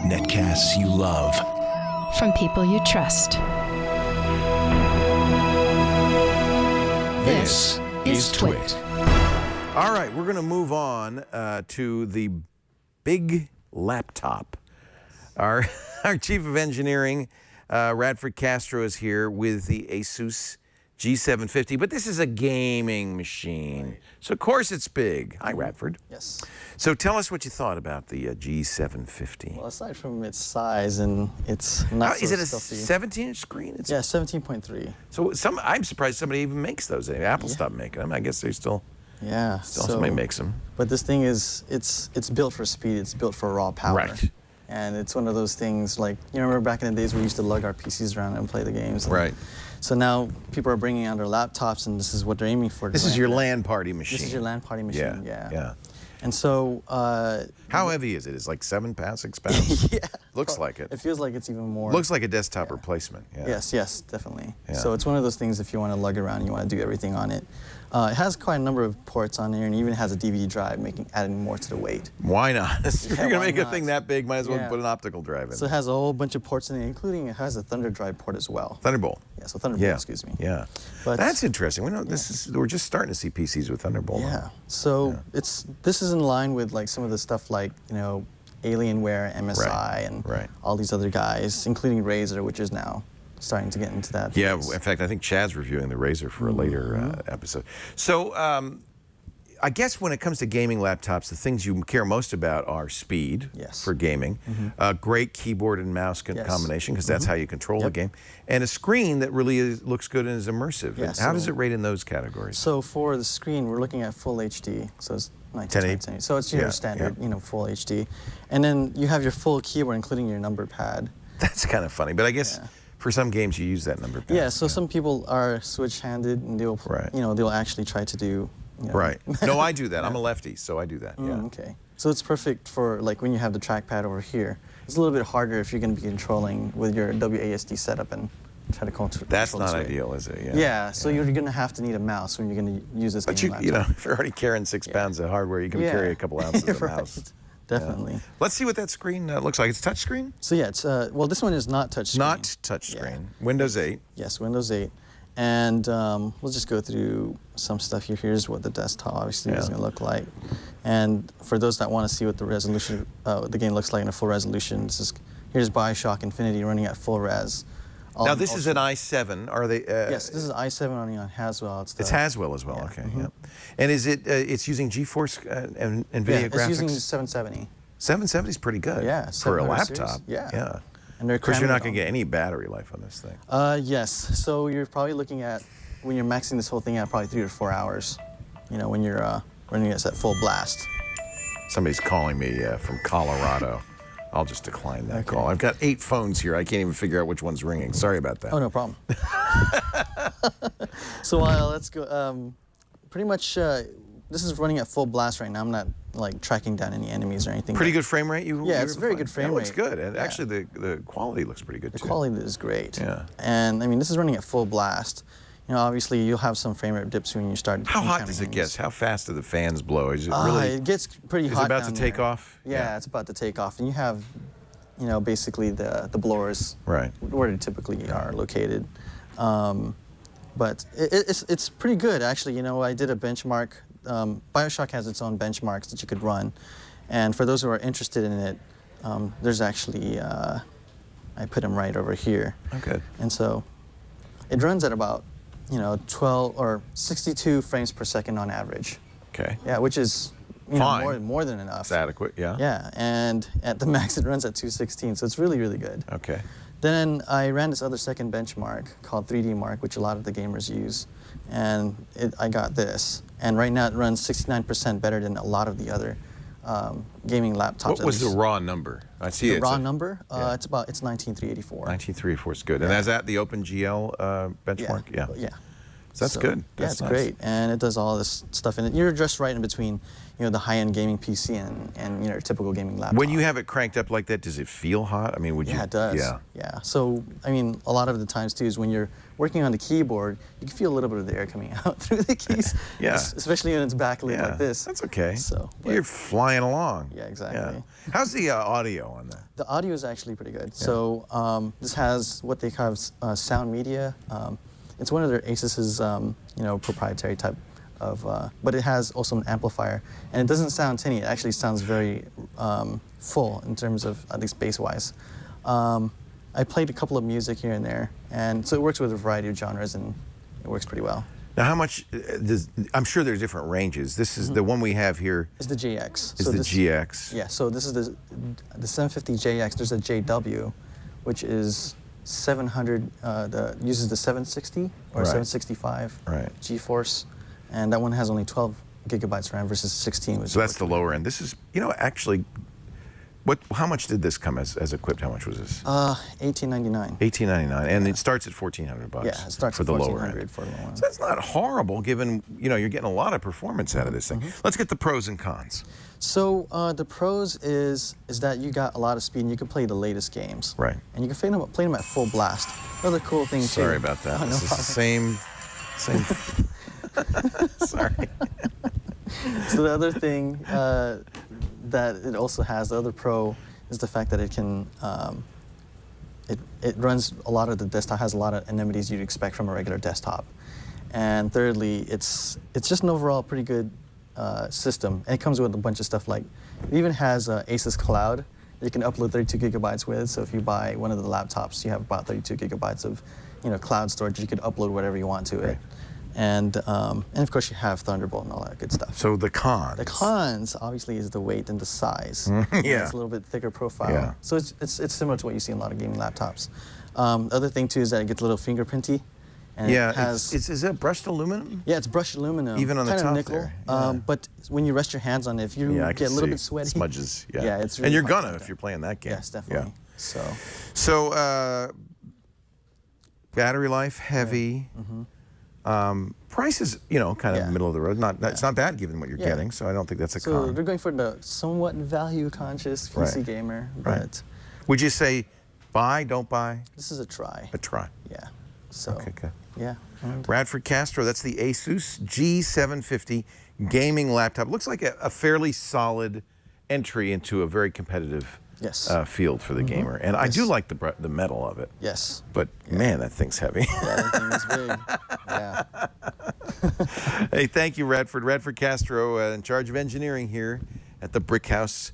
Netcasts you love. From people you trust. This is Twit. All right, we're going to move on to the big laptop. Our Chief of Engineering, Radford Castro, is here with the Asus G750, but this is a gaming machine. Right. So, of course, it's big. Hi, Radford. Yes. So tell us what you thought about the G750. Well, aside from its size and it's not so Is it a stuffy. 17-inch screen? Yeah, 17.3. So I'm surprised somebody even makes those. Apple stopped making them. I guess they still somebody makes them. But this thing is, it's built for speed. It's built for raw power. Right. And it's one of those things like, you remember back in the days we used to lug our PCs around and play the games. Right. So now people are bringing out their laptops, and this is what they're aiming for. This is your LAN party machine. This is your LAN party machine, yeah. And so... how heavy is it? It's like 7 pounds, 6 pounds? Yeah. Looks like it. It feels like it's even more. Looks like a desktop replacement. Yeah. Yes, definitely. Yeah. So it's one of those things if you want to lug around, you want to do everything on it. It has quite a number of ports on there, and even has a DVD drive, adding more to the weight. Why not? If you're going to make a not? thing that big, might as well put an optical drive in. So it has a whole bunch of ports in it, including it has a Thunder drive port as well. Thunderbolt. Yeah, so Thunderbolt, excuse me. Yeah. But that's interesting. We know we're just starting to see PCs with Thunderbolt. Yeah. So this is in line with like some of the stuff like, Alienware, MSI, and all these other guys, including Razer, which is now starting to get into that. Yeah, phase. in fact, I think Chad's reviewing the Razer for a later episode. So I guess when it comes to gaming laptops, the things you care most about are speed for gaming, great keyboard and mouse combination, because that's how you control the game, and a screen that really looks good and is immersive. Yeah, how does it rate in those categories? So for the screen, we're looking at full HD, so it's 1080. So it's your standard, full HD. And then you have your full keyboard, including your number pad. That's kind of funny, but I guess for some games you use that number pad. Yeah, so some people are switch-handed, and they'll, they'll actually try to do. Right. No, I do that. I'm a lefty, so I do that. Yeah. Okay. So it's perfect for like when you have the trackpad over here. It's a little bit harder if you're going to be controlling with your WASD setup and try to control. That's not ideal, is it? Yeah. So you're going to have to need a mouse when you're going to use this. But if you're already carrying 6 pounds of hardware, you can carry a couple ounces of mouse. Definitely. Yeah. Let's see what that screen looks like. It's touch screen? So yeah, it's well, this one is not touch screen. Not touch screen. Windows 8. Yes, Windows 8. And we'll just go through some stuff here. Here's what the desktop obviously is going to look like. And for those that want to see what the resolution, the game looks like in a full resolution, here's BioShock Infinity running at full res. Now this is an i7. Are they? Yes, this is i7 running on Haswell. It's Haswell as well. Okay. Yeah. And is it? It's using GeForce and NVIDIA graphics. It's using 770. 770 is pretty good. Yeah. For a laptop. Series. Yeah. Yeah. And of course, you're not going to get any battery life on this thing. Yes. So you're probably looking at, when you're maxing this whole thing out, probably 3 to 4 hours. When you're running it at full blast. Somebody's calling me from Colorado. I'll just decline that call. I've got 8 phones here. I can't even figure out which one's ringing. Sorry about that. Oh, no problem. So let's go. Pretty much, this is running at full blast right now. I'm not like tracking down any enemies or anything. Pretty good frame rate? Yeah, it's a very good frame rate. It looks good. And actually, the quality looks pretty good, too. The quality is great. Yeah. And, I mean, this is running at full blast. Obviously, you'll have some frame rate dips when you start. How hot does it get? How fast do the fans blow? Is it really? It gets pretty hot. Is it about down to take off? Yeah, it's about to take off. And you have, basically the blowers where they typically are located. But it's pretty good, actually. I did a benchmark. BioShock has its own benchmarks that you could run. And for those who are interested in it, there's actually, I put them right over here. Okay. And so it runs at about, 12 or 62 frames per second on average. Okay. Yeah, which is more than enough. It's adequate, yeah. Yeah, and at the max it runs at 216, so it's really, really good. Okay. Then I ran this other second benchmark called 3D Mark, which a lot of the gamers use, and I got this. And right now it runs 69% better than a lot of the other gaming laptops. What was the raw number? I see the raw number. It's 19384. 19384 is good, and is that the OpenGL benchmark? Yeah. So that's good. That's it's nice. great, and it does all this stuff in it. You're just right in between, the high-end gaming PC and your typical gaming laptop. When you have it cranked up like that, does it feel hot? I mean, would you? Yeah, it does. Yeah. So, I mean, a lot of the times too is when you're working on the keyboard, you can feel a little bit of the air coming out through the keys. Yeah. Especially when it's backlit like this. That's okay. So you're flying along. Yeah, exactly. Yeah. How's the audio on that? The audio is actually pretty good. Yeah. So this has what they call sound media. It's one of their Asus's proprietary type of, but it has also an amplifier, and it doesn't sound tinny. It actually sounds very full in terms of at least bass-wise. I played a couple of music here and there, and so it works with a variety of genres, and it works pretty well. Now, how much? I'm sure there's different ranges. This is the one we have here. It's the JX. Is the GX? Yeah. So this is the 750JX. There's a JW, which is 700. Uses the 760 or 765 GeForce, and that one has only 12 gigabytes RAM versus 16. So that's the lower end. This is, actually. How much did this come as equipped? How much was this? $18.99. $18.99, and it starts at $1,400. Yeah, it starts for at the lower end. $1,400 for the lower end. So that's not horrible, given you're getting a lot of performance out of this thing. Let's get the pros and cons. So the pros is that you got a lot of speed, and you can play the latest games. Right. And you can play them at full blast. Another cool thing too. Sorry about that. This is the same. Sorry. So the other thing that it also has, the other pro, is the fact that it can, it runs a lot of the desktop, has a lot of amenities you'd expect from a regular desktop. And thirdly, it's just an overall pretty good system. And it comes with a bunch of stuff like, it even has Asus Cloud that you can upload 32 gigabytes with. So if you buy one of the laptops, you have about 32 gigabytes of cloud storage. You could upload whatever you want to it. And of course you have Thunderbolt and all that good stuff. So the cons? The cons, obviously, is the weight and the size. Yeah. It's a little bit thicker profile. Yeah. So it's similar to what you see in a lot of gaming laptops. The other thing too is that it gets a little fingerprinty. And yeah. it has, is it brushed aluminum? Yeah, it's brushed aluminum. Even on the kind top of nickel. there. Yeah. But when you rest your hands on it, if you get a little bit sweaty, smudges. Yeah. Yeah, it's really and you're hard gonna if you're playing that game. Yes, definitely. Yeah. So battery life heavy. Price is, kind of middle of the road. It's not bad given what you're getting, so I don't think that's a con. So they're going for the somewhat value-conscious PC gamer, but would you say buy, don't buy? This is a try. A try. Yeah. So. Okay, good. Yeah. Radford Castro, that's the Asus G750 gaming laptop. Looks like a fairly solid entry into a very competitive field for the gamer. And I do like the metal of it. Yes. But man, that thing's heavy. Yeah, that thing is big. Yeah. Hey, thank you, Radford. Radford Castro, in charge of engineering here at the Brick House